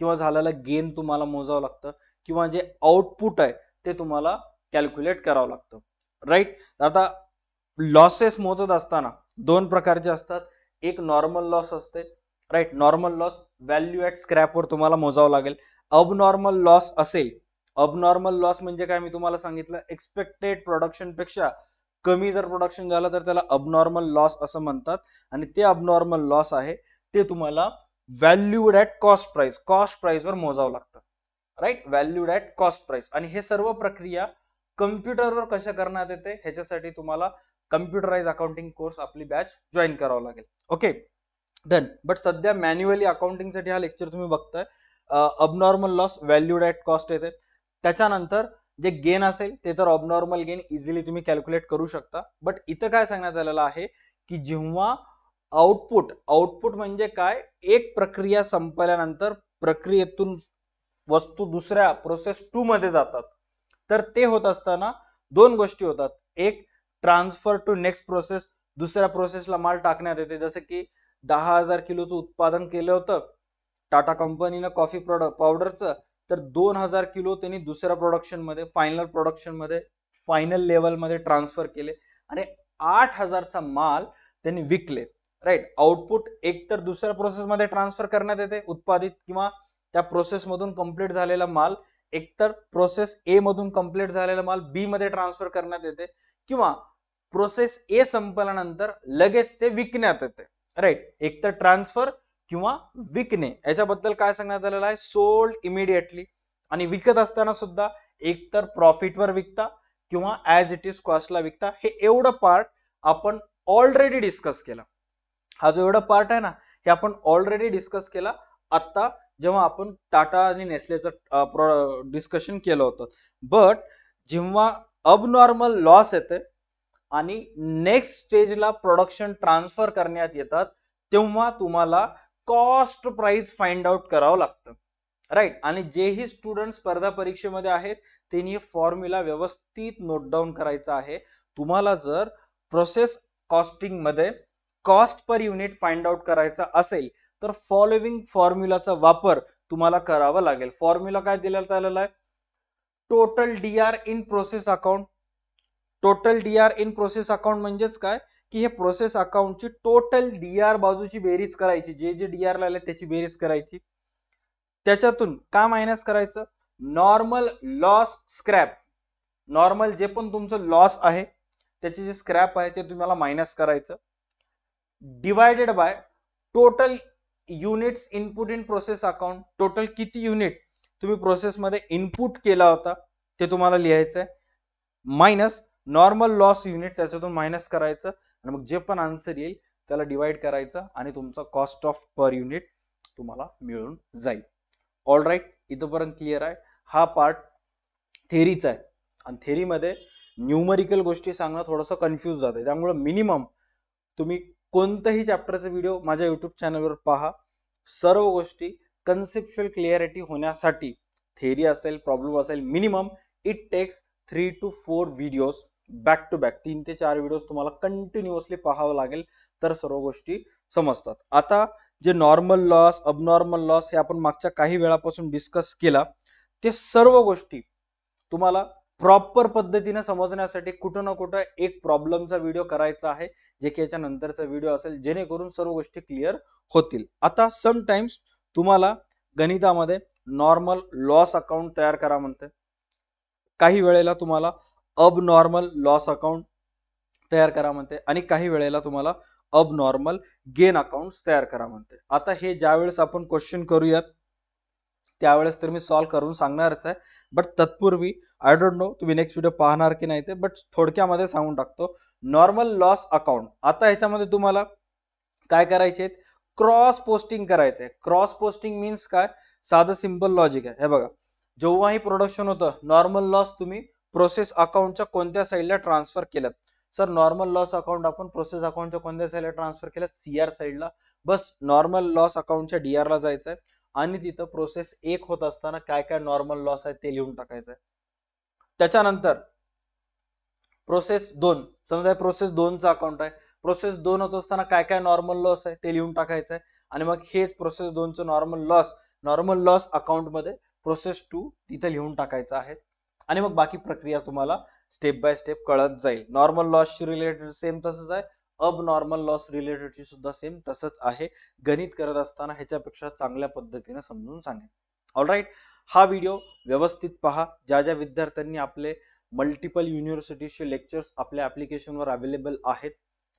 किंवा झालेलं गेन तुम्हाला मोजावं लागतं, किंवा जे आउटपुट आहे ते तुम्हाला कॅल्क्युलेट करावं लागतं. राईट. आता लॉसेस मोजत असताना दोन प्रकारचे असतात. एक नॉर्मल लॉस असते. Right. Normal loss value at स्क्रॅपवर तुम्हाला मोजावं लागेल. अबनॉर्मल लॉस असेल, अबनॉर्मल लॉस म्हणजे काय, मी तुम्हाला सांगितलं एक्सपेक्टेड प्रोडक्शन पेक्षा कमी जर प्रोडक्शन झालं तर त्याला अबनॉर्मल लॉस असं म्हणतात. आणि ते अबनॉर्मल लॉस आहे ते तुम्हाला valued at cost price, cost price वर मोजावं लागतं. Right. Valued at cost price. आणि हे सर्व प्रक्रिया कम्प्युटरवर कशा करण्यात येते, ह्याच्यासाठी तुम्हाला कम्प्युटराइज अकाउंटिंग कोर्स आपली बॅच जॉईन करावं लागेल. ओके. डन. बट सध्या मॅन्युअली अकाउंटिंग साठी हा लेक्चर तुम्ही बघताय. Abnormal loss valued at cost येते. त्याच्यानंतर जे गेन असेल ते तर अबनॉर्मल गेन इझिली तुम्ही कॅल्क्युलेट करू शकता. बट इथं काय सांगण्यात आलेलं आहे की जेव्हा आउटपुट म्हणजे काय, एक प्रक्रिया संपल्यानंतर प्रक्रियेतून वस्तू दुसऱ्या प्रोसेस 2 मध्ये जातात, तर ते होत असताना दोन गोष्टी होतात. एक ट्रान्सफर टू नेक्स्ट प्रोसेस, दुसऱ्या प्रोसेसला माल टाकण्यात येते. जसं की 10,000 किलोचं उत्पादन केलं होतं टाटा कंपनीनं कॉफी पावडरचं, तर 2,000 किलो त्यांनी दुसऱ्या प्रोडक्शन मध्ये, फायनल प्रोडक्शन मध्ये, फायनल लेवल मध्ये ट्रान्सफर केले आणि 8,000 चा माल त्यांनी विकले. राईट. आउटपुट एक तर दुसऱ्या प्रोसेस मध्ये ट्रान्सफर करण्यात येते उत्पादित, किंवा त्या प्रोसेस मधून कंप्लीट झालेला माल एकतर प्रोसेस ए मधून कंप्लीट झालेला माल बी मध्ये ट्रान्सफर करण्यात येते, किंवा प्रोसेस ए संपल्यानंतर लगेच ते विकण्यात येते. राईट. एकतर ट्रान्सफर किंवा विकणे. याच्याबद्दल काय सांगण्यात आलेलं आहे, सोल्ड इमिडिएटली. आणि विकत असताना सुद्धा एकतर प्रॉफिटवर विकता किंवा ऍज इट इज कॉस्टला विकता. हे एवढं पार्ट आपण ऑलरेडी डिस्कस केला. हा जो एवढा पार्ट आहे ना, हे आपण ऑलरेडी डिस्कस केला आता जेव्हा आपण टाटा आणि नेस्लेचं डिस्कशन केलं होतं. बट जेव्हा अबनॉर्मल लॉस येते आणि नेक्स्ट स्टेजला प्रोडक्शन ट्रान्सफर करण्यात येतात, तेव्हा तुम्हाला कॉस्ट प्राइस फाइंड आउट करावं लागतं. राईट. आणि जेही स्टुडंट स्पर्धा परीक्षेमध्ये आहेत त्यांनी फॉर्म्युला व्यवस्थित नोट डाऊन करायचा आहे. तुम्हाला जर प्रोसेस कॉस्टिंग मध्ये cost per unit find out करायचा असेल तर फॉलोइंग फॉर्म्युलाचा वापर तुम्हाला करावा लागेल. फॉर्म्युला काय दिलेला आलेला आहे, total DR in process account. Total DR in process account म्हणजेच काय की हे प्रोसेस अकाउंटची टोटल डीआर बाजूची बेरीज करायची, जे जे डीआर ला आले त्याची बेरीज करायची, त्याच्यातून का मायनस करायचं, नॉर्मल लॉस स्क्रॅप, नॉर्मल जे पण तुमचं लॉस आहे त्याचे जे स्क्रॅप आहे ते तुम्हाला मायनस करायचं, divided by total units input in process account, total किती युनिट तुम्ही प्रोसेस मध्ये इनपुट केला होता ते तुम्हाला लिहायचं आहे, मायनस नॉर्मल लॉस युनिट त्याच्यातून मायनस करायचं, आणि मग जे पण आन्सर येईल त्याला डिवाइड करायचं आणि तुमचा कॉस्ट ऑफ पर युनिट तुम्हाला मिळून जाईल. ऑल राईट, इथपर्यंत क्लिअर आहे. हा पार्ट थेरीचा आहे आणि थेरीमध्ये न्यूमरिकल गोष्टी सांगणं थोडंसं कन्फ्यूज जाते, त्यामुळे मिनिमम तुम्ही कोणत्याही चॅप्टरचा व्हिडिओ माझ्या युट्यूब चॅनलवर पहा. सर्व गोष्टी कन्सेप्च्युअल क्लिअरिटी होण्यासाठी थेरी असेल, प्रॉब्लेम असेल, minimum it takes 3 to 4 videos back to back, 3 ते 4 व्हिडिओज तुम्हाला कंटिन्युअसली पाहावं लागेल तर सर्व गोष्टी समजतात. आता जे नॉर्मल लॉस, अबनॉर्मल लॉस हे आपण मागच्या काही वेळापासून डिस्कस केला, ते सर्व गोष्टी तुम्हाला प्रॉपर पद्धतीने समजण्यासाठी कुठं ना कुठं एक प्रॉब्लेमचा व्हिडिओ करायचा आहे, जे की याच्या नंतरचा व्हिडिओ असेल, जेणेकरून सर्व गोष्टी क्लिअर होतील. आता समटाइम्स तुम्हाला गणितामध्ये नॉर्मल लॉस अकाउंट तयार करा म्हणते, काही वेळेला तुम्हाला अबनॉर्मल लॉस अकाउंट तयार करा म्हणते, आणि काही वेळेला तुम्हाला अबनॉर्मल गेन अकाउंट तयार करा म्हणते. आता हे ज्यावेळेस आपण क्वेश्चन करूयात त्यावेळेस तर मी सॉल्व्ह करून सांगणारच आहे, बट तत्पूर्वी आय डोंट नो तुम्ही नेक्स्ट व्हिडिओ पाहणार की नाही ते, बट थोडक्यामध्ये सांगून टाकतो. नॉर्मल लॉस अकाउंट, आता ह्याच्यामध्ये तुम्हाला काय करायचे, क्रॉस पोस्टिंग करायचंय. क्रॉस पोस्टिंग मीन्स काय, साधं सिंपल लॉजिक आहे. हे बघा, जेव्हाही प्रोडक्शन होतं, नॉर्मल लॉस तुम्ही प्रोसेस अकाउंटच्या कोणत्या साईडला ट्रान्सफर केलं, सर नॉर्मल लॉस अकाउंट आपण प्रोसेस अकाउंटच्या कोणत्या साईडला ट्रान्सफर केलं, सीआर साईडला. बस नॉर्मल लॉस अकाउंटच्या डीआर ला जायचंय आणि तिथं प्रोसेस 1 होत असताना काय काय नॉर्मल लॉस आहे ते लिहून टाकायचंय. त्याच्यानंतर प्रोसेस 2, समजा प्रोसेस 2 चा अकाउंट आहे, प्रोसेस 2 होत असताना काय काय नॉर्मल लॉस आहे ते लिहून टाकायचंय, आणि मग हेच प्रोसेस 2 चं नॉर्मल लॉस अकाउंट मध्ये प्रोसेस 2 तिथे लिहून टाकायचं आहे, आणि मग बाकी प्रक्रिया तुम्हाला स्टेप बाय स्टेप कळत जाईल. नॉर्मल लॉस ची रिलेटेड सेम तसंच आहे, अब नॉर्मल लॉस रिलेटेड ची सुद्धा सेम तसंच आहे. गणित करत असताना ह्याच्यापेक्षा चांगल्या पद्धतीने समजून सांगेन. ऑलराईट, हा व्हिडिओ व्यवस्थित पहा. ज्या ज्या विद्यार्थ्यांनी आपले मल्टिपल युनिव्हर्सिटीचे लेक्चर्स आपल्या ऍप्लिकेशनवर अवेलेबल आहेत,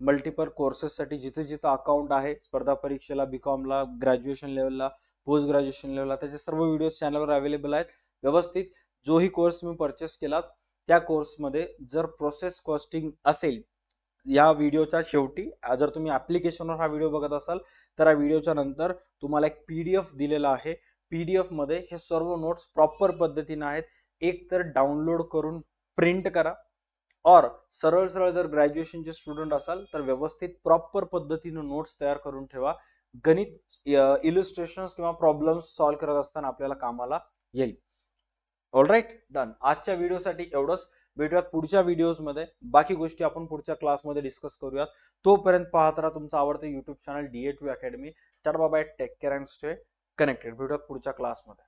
मल्टिपल कोर्सेससाठी जिथे जिथे अकाउंट आहे, स्पर्धा परीक्षेला, बीकॉमला, ग्रॅज्युएशन लेवलला, पोस्ट ग्रॅज्युएशन लेवलला, त्याचे सर्व व्हिडिओ चॅनलवर अवेलेबल आहेत. व्यवस्थित जोही कोर्स तुम्ही परचेस केलात त्या कोर्समध्ये जर प्रोसेस कॉस्टिंग असेल, या व्हिडिओच्या शेवटी जर तुम्ही ऍप्लिकेशनवर हा व्हिडिओ बघत असाल तर या व्हिडिओच्या नंतर तुम्हाला एक पीडीएफ दिलेला आहे. पीडीएफ मध्ये हे सर्व नोट्स प्रॉपर पद्धतीने आहेत. एक तर डाउनलोड करून प्रिंट करा, और सरळ सरळ जर ग्रॅज्युएशनचे स्टुडंट असाल तर व्यवस्थित प्रॉपर पद्धतीने नोट्स तयार करून ठेवा. गणित इलस्ट्रेशन्स किंवा प्रॉब्लेम्स सॉल्व्ह करत असताना आपल्याला कामाला येईल. All right, done. आजच्या व्हिडिओसाठी एवढंच. भेटूयात पुढच्या व्हिडिओज मध्ये, बाकी गोष्टी आपण पुढच्या क्लासमध्ये डिस्कस करूयात. तोपर्यंत पाहत राहा तुमचं आवडतं YouTube channel DA2 academy. Tata bye bye, take care and stay connected. भेटूयात पुढच्या क्लासमध्ये.